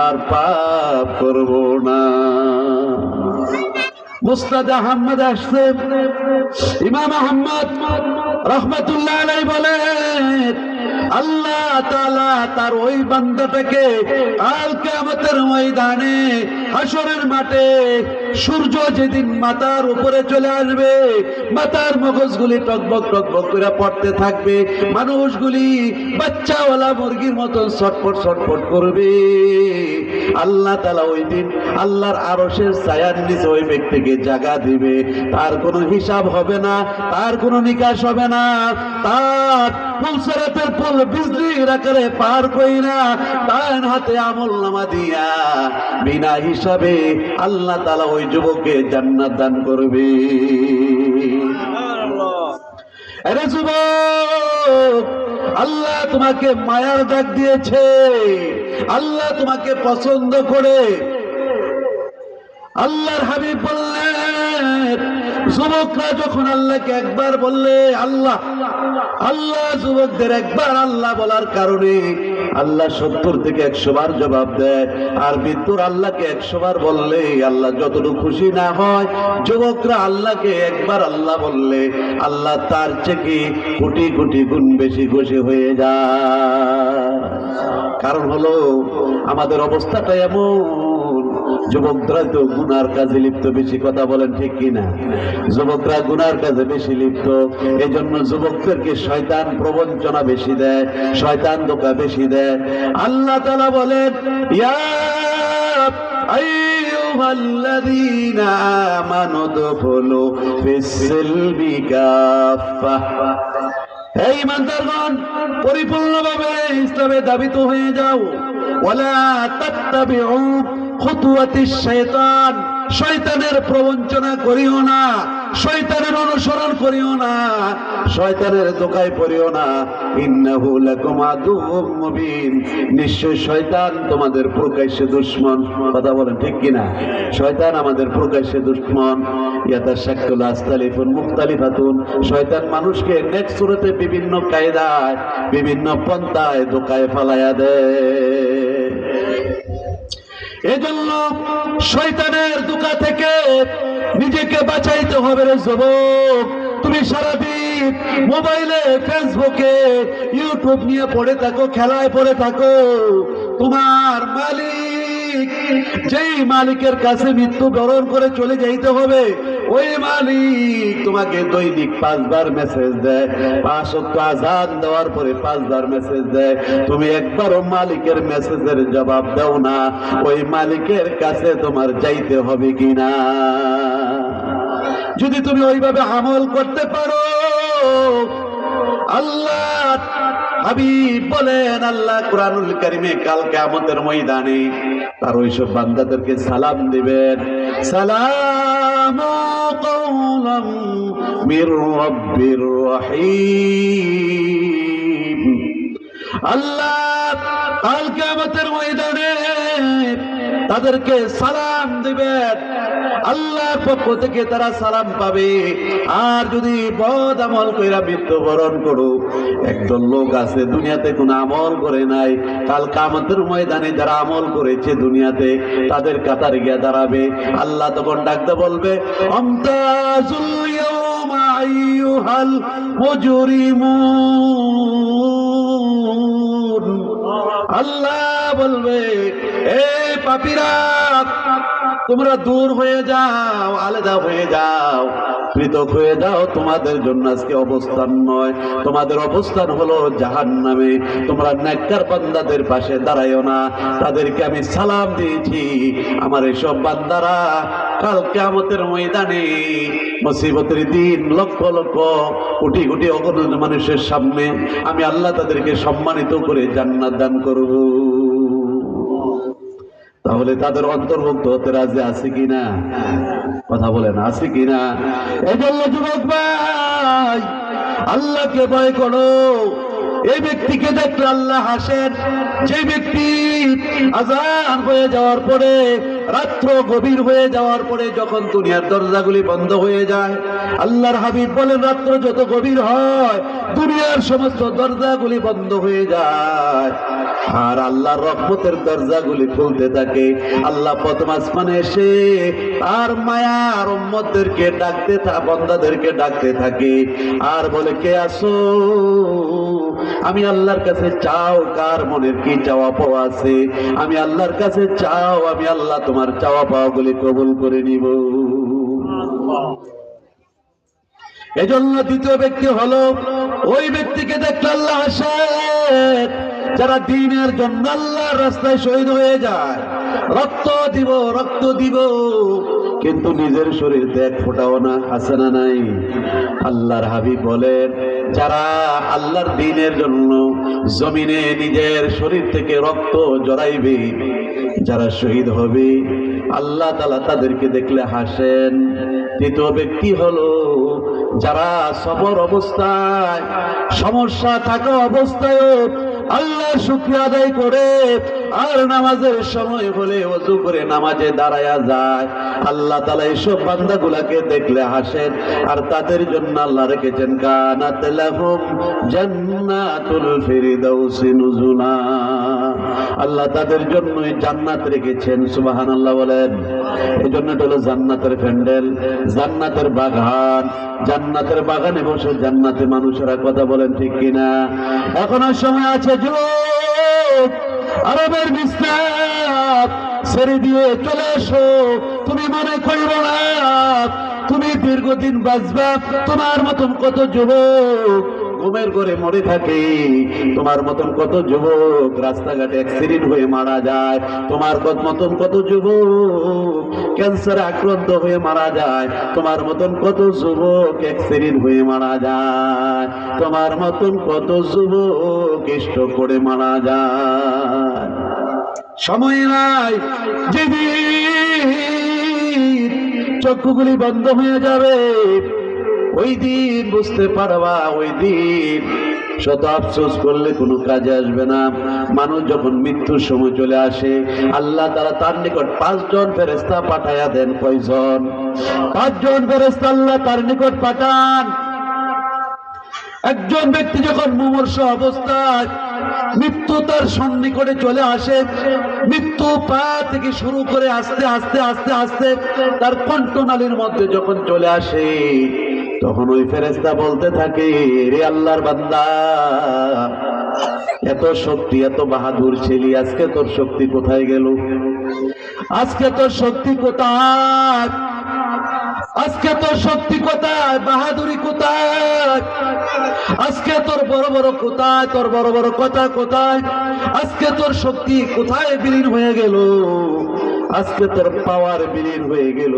আর পাপ করব না। মুসনাদ আহমদ আসছে, ইমাম আহমদ রাহমাতুল্লাহ আলাইহি বলেন, আল্লাহ তাআলা তার ওই বান্দাটাকে কাল কিয়ামতের ময়দানে হাসরের মাঠে সূর্য যেদিন মাথার উপরে চলে আসবে, মাথার মগজগুলি টকবক টকবক করে পড়তে থাকবে, মানুষগুলি বাচ্চাওয়ালা মুরগির মতো ছটফট ছটফট করবে। আল্লাহ তাআলা ওই দিন আল্লাহর আরশের ছায়ার নিচে ওই ব্যক্তিকে জায়গা দিবে। তার কোনো হিসাব হবে না, তার কোনো নিকাশ হবে না, তার ফুলসরাতের ফুল বিজলির আকারে পার কইরা তার হাতে আমলনামা দিয়া বিনা হিসাবে আল্লাহ তাআলা ওই যুবককে জান্নাত দান করবে। আরে যুবক, আল্লাহ তোমাকে মায়ার ডাক দিয়েছে, আল্লাহ তোমাকে পছন্দ করে। আল্লাহর হাবিব বললেন, যুবকরা যখন আল্লাহকে একবার বললে আল্লাহ আল্লাহ, যুবকদের একবার আল্লাহ বলার কারণে আল্লাহ 70 থেকে 100 বার জবাব দেয়। আর মৃত্যুর আল্লাহকে 100 বার বললে আল্লাহ যতটুকু খুশি না হয়, যুবকরা আল্লাহকে একবার আল্লাহ বললে আল্লাহ তার থেকে কোটি কোটি গুণ বেশি খুশি হয়ে যায়। কারণ হলো আমাদের অবস্থাটা এমন, যুবকরা তো গুনার কাজে লিপ্ত, বেশি কথা বলেন ঠিক কিনা? যুবকরা গুনার কাজে বেশি লিপ্ত, এই জন্য যুবকদেরকে শয়তান প্রবঞ্চনা বেশি দেয়, শয়তান ধোঁকা বেশি দেয়। আল্লাহ তাআলা বলেন, ইয়া আইয়ুহাল্লাযীনা আমানু দুখুলু ফিস-সিলমি কাফা। এই ইমানদারগণ, পরিপূর্ণভাবে ইসলামে দাবিত হয়ে যাও। ওয়ালা তাত্তাবিউ খুতুওয়াতিশ শাইতান, শয়তানের প্রবঞ্চনা করিও না, শয়তানের অনুসরণ করিও না, শয়তানের ধোঁকায় পড়িও না। ইন্নাহু লাকুম আদুউম মুবিন, নিশ্চয় শয়তান তোমাদের প্রকাশ্যে দুশমন। কথা বলেন ঠিক কিনা? শয়তান আমাদের প্রকাশ্যে দুশমন। ইয়াতাশাক্কালু আসতালিফুন মুখতালিফাতুন, শয়তান মানুষকে নেক সুরতে বিভিন্ন কায়দায় বিভিন্ন পন্থায় ধোঁকায় ফালাইয়া দেয়। এজন্য শয়তানের ধোঁকা থেকে নিজেকে বাঁচাইতে হবে রে যুবক। তুমি সারাদিন মোবাইলে, ফেসবুকে, ইউটিউব নিয়ে পড়ে থাকো, খেলায় পড়ে থাকো। তোমার মালিক, যেই মালিকের কাছে মৃত্যু বরণ করে চলে যাইতে হবে, ওই মালিক তোমাকে দৈনিক 5 বার মেসেজ দেয়, 5 ওয়াক্ত আযান দেওয়ার পরে 5 বার মেসেজ দেয়। তুমি একবারও মালিকের মেসেজের জবাব দাও না, ওই মালিকের কাছে তোমার যাইতে হবে কিনা? যদি তুমি ওইভাবে আমল করতে পারো, আল্লাহ হাবিব বলেন, আল্লাহ কুরআনুল কারীমে কাল কিয়ামতের ময়দানে তার ওইসব বান্দাদেরকে সালাম দিবেন, সালামু কাওলাম মির রাব্বির রহিম। আল্লাহ কাল কিয়ামতের ময়দানে তাদেরকে সালাম দিবেন, আল্লাহর পক্ষ থেকে তারা সালাম পাবে। আর যদি বদ আমল কইরা মৃত্যুবরণ করো, একদল লোক আছে দুনিয়াতে কোনো আমল করে নাই, কাল কিয়ামতের ময়দানে যারা আমল করেছে দুনিয়াতে, তাদের কাতারে গিয়ে দাঁড়াবে। আল্লাহ তখন ডাকতে বলবে, আমতাজুল ইয়াউমা আইয়ুহাল মুজরিমুন। আল্লাহ বলবে, এই পাপীরা, তোমরা দূর হয়ে যাও, আলাদা হয়ে যাও, পৃথক হয়ে যাও। তোমাদের জন্য আজকে অবস্থান নয়, তোমাদের অবস্থান হলো জাহান্নামে। তোমরা নেককার বান্দাদের পাশে দাঁড়াইও না, তাদেরকে আমি সালাম দিয়েছি। আমার এসব বান্দারা কাল কিয়ামতের ময়দানে মুসিবতের দিন লক্ষ লক্ষ কোটি কোটি অগণিত মানুষের সামনে আমি আল্লাহ তাদেরকে সম্মানিত করে জান্নাত দান করব। তাহলে তাদের অন্তর্ভুক্ত হতে রাজি আছে কিনা? কথা বলেন, আছে কিনা? এই জন্য যুবক ভাই, আল্লাহকে ভয় করো। এই ব্যক্তিকে দেখলে আল্লাহ হাসেন, যে ব্যক্তি আযান হয়ে যাওয়ার পরে, রাত্র গভীর হয়ে যাওয়ার পরে যখন দুনিয়ার দরজাগুলি বন্ধ হয়ে যায়, আল্লাহর হাবিব বলেন, রাত্র যত গভীর হয় দুনিয়ার সমস্ত দরজাগুলি বন্ধ হয়ে যায়, আর আল্লাহর রহমতের দরজাগুলি খুলতে থাকে। আল্লাহ প্রথম আসমানে এসে আর মায়ার উম্মতদেরকে ডাকতে, বান্দাদেরকে ডাকতে থাকে, আর বলে, কে আসো? আমি আল্লাহর কাছে চাও, কার মনের কি চাওয়া পাওয়া আছে, আমি আল্লাহর কাছে চাও, আমি আল্লাহ তোমার চাওয়া পাওয়া গুলি কবুল করে নিব। এজন্য দ্বিতীয় ব্যক্তি হলো ওই ব্যক্তিকে দেখলে আল্লাহ হাসেন, যারা দ্বীনের জন্য আল্লাহর রাস্তায় শহীদ হয়ে যায়, রক্ত দিব, কিন্তু নিজের শরীর এক ফোঁটাও না, আছে না নাই? আল্লাহর হাবিব বলেন, যারা আল্লাহর দ্বীনের জন্য জমিনে নিজের শরীর থেকে রক্ত জড়াইবে, যারা শহীদ হবে, আল্লাহ তাআলা তাদেরকে দেখলে হাসেন। তৃতীয় ব্যক্তি হলো যারা সবর অবস্থায়, সমস্যা থাকা অবস্থায় আল্লাহর শুকরিয়া আদায় করে, আর নামাজের সময় হলে ওযু করে নামাজে দাঁড়ায়া যায়, আল্লাহ তাআলা এইসব বান্দাগুলাকে দেখলে হাসেন। আর তাদের জন্য আল্লাহ রেখেছেন, কানাত লাহুম জান্নাতুল ফিরদাউসি নুজুলা, আল্লাহ তাদের জন্যই জান্নাত রেখেছেন। সুবহানাল্লাহ বলেন। এই জন্য এটা হলো জান্নাতের প্যান্ডেল, জান্নাতের বাগান। জান্নাতের বাগানে বসে জান্নাতে মানুষেরা কথা বলেন ঠিক কিনা? এখনো সময় আছে যুবক, আরবের বিছনা ছেড়ে দিয়ে চলে এসো। তুমি মনে করিও না তুমি দীর্ঘদিন বাঁচবা। তোমার মতন কত যুবক ঘুমের ঘরে মরে থাকে, তোমার মতন কত যুবক রাস্তাঘাটে অ্যাক্সিডেন্ট হয়ে মারা যায়, তোমার মতন কত যুবক ক্যান্সারে আক্রান্ত হয়ে মারা যায়, তোমার মতন কত যুবক অ্যাক্সিডেন্ট হয়ে মারা যায়, তোমার মতন কত যুবক স্ট্রোক করে মারা যায়। সময় নাই, যেদিন চক্ষুগুলি বন্ধ হয়ে যাবে ওই দিন বুঝতে পারবা, ওই দিন শত আফসোস করলে কোনো কাজে আসবে না। মানুষ যখন মৃত্যুর সময় চলে আসে, আল্লাহ তাআলা তার নিকট 5 জন ফেরেশতা পাঠায়া দেন। কয়জন? 5 জন ফেরেশতা আল্লাহ তার নিকট পাঠান। একজন ব্যক্তি যখন মুমূর্ষ অবস্থায় মৃত্যু তার সন্নিকটে চলে আসে, মৃত্যু পা থেকে শুরু করে আস্তে আস্তে আস্তে আস্তে তার কণ্ঠনালীর মধ্যে যখন চলে আসে, তখন ওই ফেরেশতা বলতে থাকে, রে আল্লাহর বান্দা, এত শক্তি, এত বাহাদুর ছিলি, আজকে তোর শক্তি কোথায় গেল? আজকে তোর শক্তি কোথায়? আজকে তোর শক্তি কোথায়? বাহাদুরি কোথায়? আজকে তোর বড় বড় কোথায়? তোর বড় বড় কথা কোথায়? আজকে তোর শক্তি কোথায় বিলীন হয়ে গেল? আজকে তোর পাওয়ার বিলীন হয়ে গেল।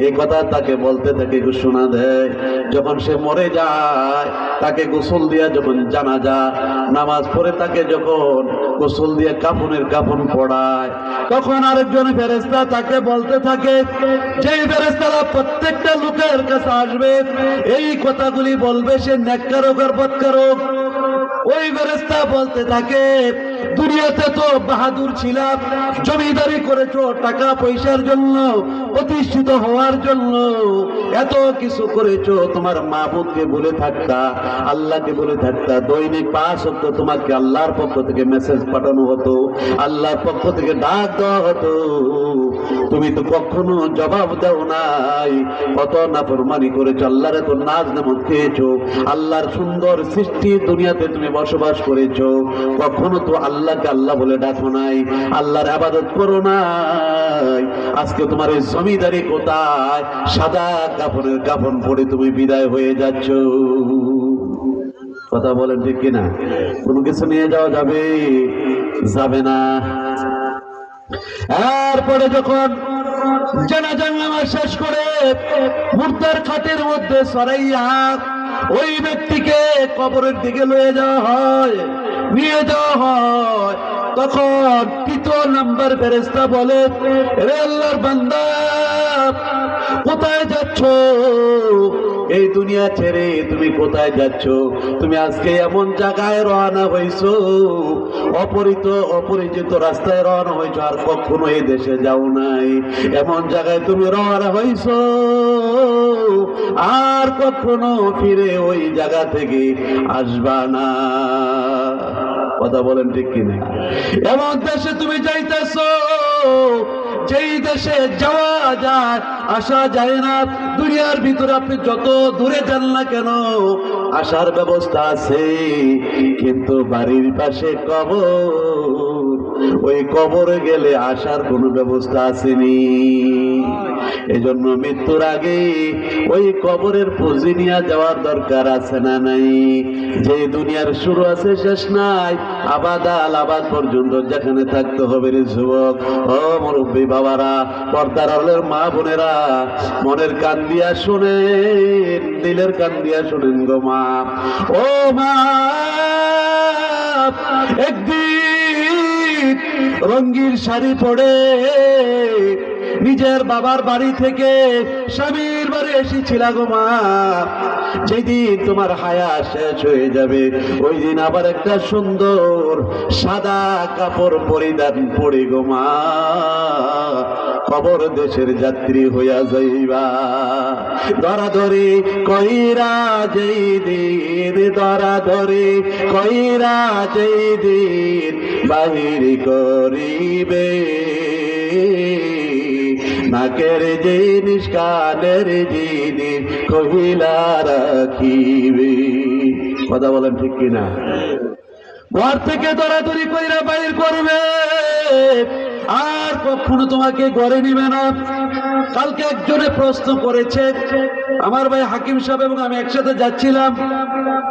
এই কথা তাকে বলতে থাকে, ঘোষণা দেয়। যখন সে মরে যায়, তাকে গোসল দিয়া যখন জানাজা নামাজ পড়ে তাকে যখন গোসল দিয়ে কাফনের কাফন পড়ায়, তখন আরেকজন ফেরেশতা তাকে বলতে থাকে, যেই ফেরেশতারা প্রত্যেকটা লোকের কাছে আসবে এই কথাগুলি বলবে, সে নেককারক আর বদকারক। ওই ফেরেশতা বলতে থাকে, দুনিয়াতে তো বাহাদুর ছিলাম, জমিদারি করেছো টাকা পয়সার জন্য, প্রতিষ্ঠিত হওয়ার জন্য, এত কিছু করেছো, তোমার মাবুদকে বলে থাকতা, আল্লাহকে বলে থাকতা, দৈনিক 5 ওয়াক্ত তোমাকে আল্লাহর পক্ষ থেকে মেসেজ পাঠানো হতো, আল্লাহর পক্ষ থেকে ডাক দেওয়া হতো, তুমি তো কখনো জবাব দাও নাই। কত নাফরমানি করেছো, আল্লাহর এত নাজ নেমত খেয়েছো, আল্লাহর সুন্দর সৃষ্টি দুনিয়াতে তুমি বসবাস করেছো, কখনো তো আল্লাহকে আল্লাহ বলে ডাকো নাই, আল্লাহর ইবাদত করো নাই। আজকে তোমার এই জমিদারি কোথায়? সাদা কাফনের কাফন পরে তুমি বিদায় হয়ে যাচ্ছ। কথা বলেন ঠিক কিনা? কোনো কিছু নিয়ে যাওয়া যাবে? যাবে না। এরপরে যখন জানাজা নামাজ শেষ করে মুর্দার খাটের মধ্যে সরাইয়া ওই ব্যক্তিকে কবরের দিকে নিয়ে যাওয়া হয়, তখন 3 নম্বর ফেরেশতা বলে, রে আল্লাহর বান্দা, কোথায় যাচ্ছ? এই দুনিয়া ছেড়ে তুমি কোথায় যাচ্ছ? তুমি আজকে এমন জায়গায় রওনা হইছো, অপরিচিত রাস্তায় রওনা হইছো, আর কখনো এই দেশে যাও নাই। এমন জায়গায় তুমি রওনা হইছো, আর কখনো ফিরে ওই জায়গা থেকে আসবা না। কথা বলেন ঠিক কিনা? এমন দেশে তুমি যাইতেছো যেই দেশে যাওয়া যায় আসা যায় না। দুনিয়ার ভিতরে আপনি যত দূরে যান না কেন আসার ব্যবস্থা আছে, কিন্তু বাড়ির পাশে কবর, ওই কবরে গেলে আসার কোনো ব্যবস্থা আসেনি। এজন্য মৃত্যুর আগে ওই কবরের পুঁজি নিয়ে যাওয়ার দরকার আছে না নাই? যে দুনিয়ার শুরু আছে শেষ নাই, আবাদাল আবাদ পর্যন্ত যেখানে থাকতে হবে রে যুবক, ও মুরব্বী বাবারা, পর্দার আড়ালের মা বোনেরা, মনের কান দিয়া শুনেন, দিলের কান দিয়া শুনেন গো মা। ও মা, একদিন রঙিন শাড়ি পরে নিজের বাবার বাড়ি থেকে স্বামীর বাড়ি এসেছিলা গো মা। যেদিন তোমার হায়া শেষ হয়ে যাবে ওই দিন আবার একটা সুন্দর সাদা কাপড় পরিধান পরে গো মা খবর দেশের যাত্রী হইয়া যাইবা। ধরাধরি কইরা যেই দিন, ধরাধরি কইরা যেই দিন বাহির করিবে, নাকের জিনিস কানের জিনিস কহিলা রাখিবে। কথা বলেন ঠিক কিনা? ঘর থেকে দৌড়াদৌড়ি কইরা বাইর করবে, আর কখনো তোমাকে ঘরে নিবে না। কালকে একজনে প্রশ্ন করেছে, আমার ভাই হাকিম সাহেব এবং আমি একসাথে যাচ্ছিলাম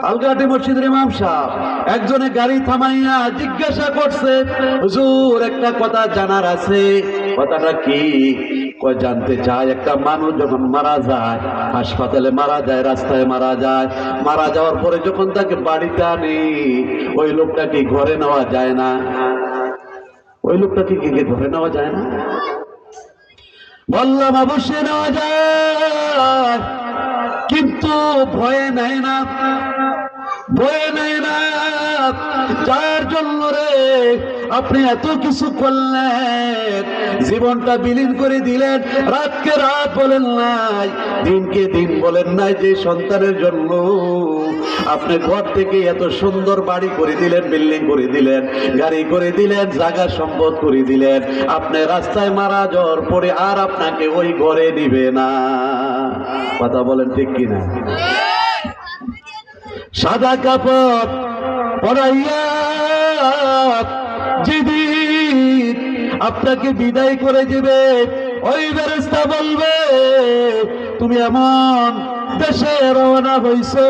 আলগাটি মসজিদের ইমাম সাহেব, একজনে গাড়ি থামাইয়া জিজ্ঞাসা করছে, হুজুর একটা কথা জানার আছে। কথাটা কি? কয় জানতে চায়, একটা মানুষ যখন মারা যায়, হাসপাতালে মারা যায়, রাস্তায় মারা যায়, মারা যাওয়ার পরে যখন তাকে বাড়িতে আনে, ওই লোকটাকে ঘরে নেওয়া যায় না? ওই লোকটাকে কি ঘরে নেওয়া যায় না? বললাম অবশ্যই নেওয়া যায়, কিন্তু ভয়ে নেয় না, ভয়ে নেয় না। যার জন্য রে আপনি এত কিছু করলেন, জীবনটা বিলীন করে দিলেন, রাতকে রাত বলেন নাই, দিনকে দিন বলেন নাই, যে সন্তানের জন্য আপনি ঘর থেকে এত সুন্দর বাড়ি করে দিলেন, বিল্ডিং করে দিলেন, গাড়ি করে দিলেন, জায়গা সম্পদ করে দিলেন, আপনি রাস্তায় মারা যাওয়ার পরে আর আপনাকে ওই ঘরে নিবে না। কথা বলেন ঠিক কিনা? সাদা কাপড় পরাইয়া যেদিন আপনাকে বিদায় করে দিবে, ওই ফেরেশতা বলবে, তুমি এমন দেশে রওনা হইছো,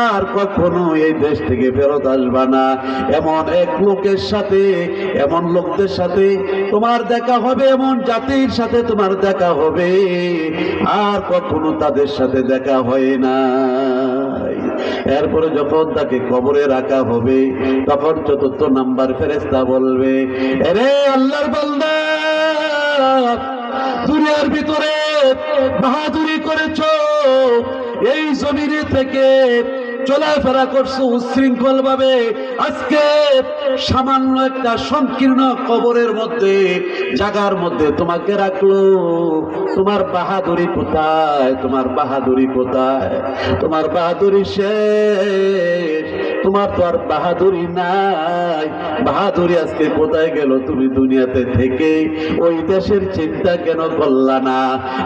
আর কখনো এই দেশ থেকে ফেরত আসবা না। এমন এক লোকের সাথে, এমন লোকদের সাথে তোমার দেখা হবে, এমন জাতির সাথে তোমার দেখা হবে, আর কখনো তাদের সাথে দেখা হয় না। এরপরে যখন তাকে কবরে রাখা হবে, তখন ৪র্থ নাম্বার ফেরেশতা বলবে, আরে আল্লাহর বান্দা, দুনিয়ার ভিতরে বাহাদুরি করেছো, এই জমিনে থেকে চলাফেরা করছো উচ্ছৃঙ্খল ভাবে, আজকে সামান্য একটা সংকীর্ণ কবরের মধ্যে, জায়গার মধ্যে তোমাকে রাখলো, তোমার বাহাদুরি কোথায়? তোমার বাহাদুরি কোথায়? তোমার বাহাদুরি শেষ, তোমার তো আর বাহাদুরি নাই। বাহাদুরি আজকে কোথায় গেল? তুমি দুনিয়াতে থেকে ওই দেশের চিন্তা কেন করলা না?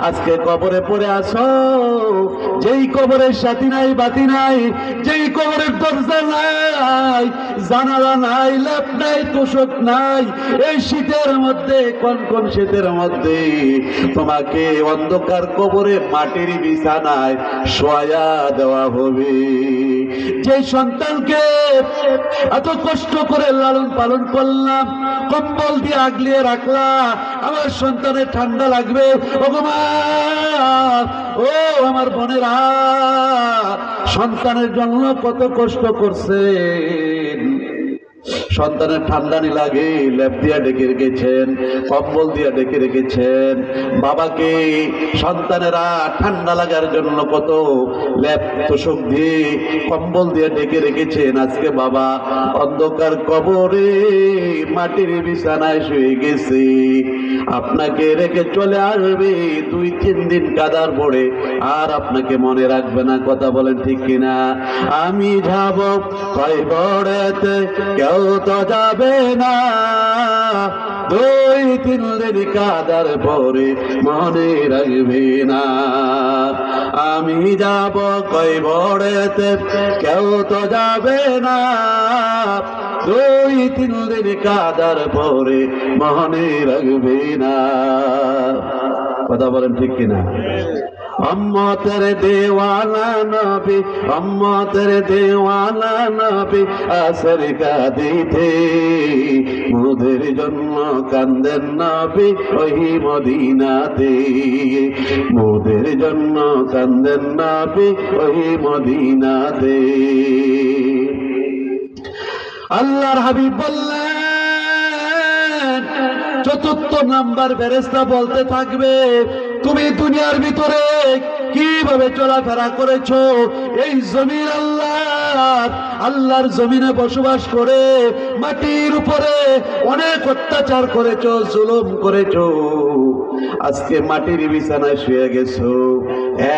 আজকে কবরে পড়ে আছো, যেই কবরের সাথী নাই, বাতি নাই, যেই কবরের দরজা নাই, জানালা নাই, ল্যাপ নাই, তোষক নাই, এই শীতের মধ্যে, কনকন শীতের মধ্যে তোমাকে অন্ধকার কবরে মাটির বিছানায় শোয়া দেওয়া হবে। যে সন্তানকে এত কষ্ট করে লালন পালন করলাম, কম্বল দিয়ে আগলিয়ে রাখলাম, আমার সন্তানের ঠান্ডা লাগবে, ও মা, ও আমার বোনেরা, সন্তানের জন্য কত কষ্ট করছেন। সন্তানের ঠান্ডা নি লাগে, ল্যাপ দিয়া ডেকে রেখেছেন, কম্বল দিয়া ডেকে রেখেছেন। বাবাকে সন্তানেরা ঠান্ডা লাগার জন্য কত ল্যাপ তোষক দিয়ে, কম্বল দিয়ে ডেকে রেখেছেন। আজকে বাবা অন্ধকার কবরে মাটির বিছানায় শুয়ে গেছে, আপনাকে রেখে চলে আসবে ২-৩ দিন কাদার পড়ে, আর আপনাকে মনে রাখবে না। কথা বলেন ঠিক কিনা? আমি যাব কবরেতে, কেউ তো যাবে না, ২-৩ দিন কাদার পরে মনে রাখবে না। আমি যাব কবরেতে, কেউ তো যাবে না, ২-৩ দিন কাদার পরে মনে রাখবে না। কথা বলেন ঠিক কিনা? উম্মতের দেওয়ানা নবী, উম্মতের দেওয়ানা নবী আসর কাঁদিতে, মোদের জন্য কান্দেন নবী ওই মদিনাতে, মোদের জন্য কান্দেন নবী ওই মদিনাতে। আল্লাহর হাবিব বললেন, ৪র্থ নাম্বার ফেরেশতা বলতে থাকবে, তুমি দুনিয়ার ভিতরে কিভাবে চলাফেরা করেছো, এই জমিন আল্লাহর জমিনে বসবাস করে মাটির উপরে অনেক অত্যাচার করেছো, জুলুম করেছো, আজকে মাটির বিছানায় শুয়ে গেছো।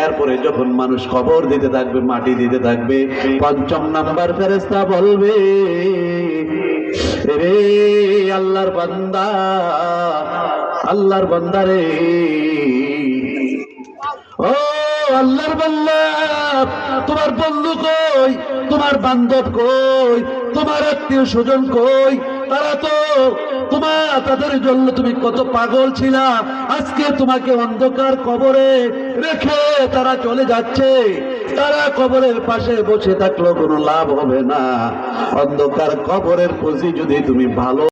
এরপরে যখন মানুষ খবর দিতে থাকবে, মাটি দিতে থাকবে, ৫ম নাম্বার ফেরেশতা বলবে, রে আল্লাহর বান্দা, আল্লাহর বান্দা রে, ও আল্লাহর বান্দা, তোমার বন্ধু কই, তোমার বান্ধব কই, তোমার আত্মীয় স্বজন কই? তারা তো তাদের জন্য তুমি কত পাগল ছিলা, আজকে তোমাকে অন্ধকার কবরে রেখে তারা চলে যাচ্ছে। তারা কবরের পাশে বসে থাকলেও কোনো লাভ হবে না। অন্ধকার কবরের প্রতি যদি তুমি ভালো